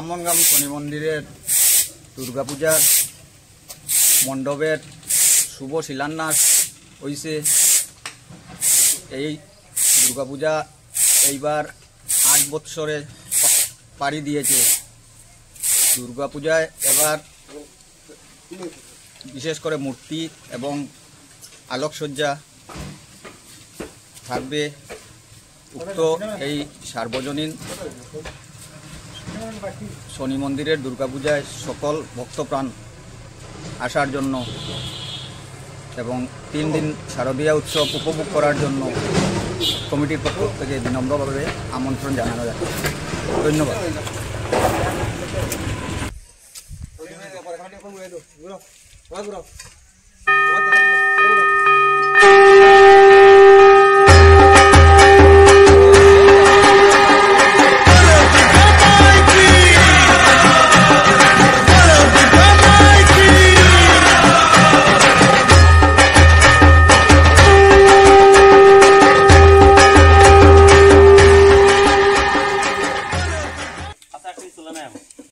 ব্রাহ্মণগ্রাম শনি মন্দিরের দুর্গাপূজার মণ্ডপের শুভ শিলান্যাস হয়েছে। এই দুর্গাপূজা এইবার 8 বৎসরে পাড়ি দিয়েছে। দুর্গাপূজায় এবার বিশেষ করে মূর্তি এবং আলোকসজ্জা থাকবে। উক্ত এই সার্বজনীন শনি মন্দিরের দুর্গাপূজায় সকল ভক্তপ্রাণ আসার জন্য এবং 3 দিন শারদীয়া উৎসব উপভোগ করার জন্য কমিটির পক্ষ থেকে বিনম্রভাবে আমন্ত্রণ জানানো যাচ্ছে। ধন্যবাদ।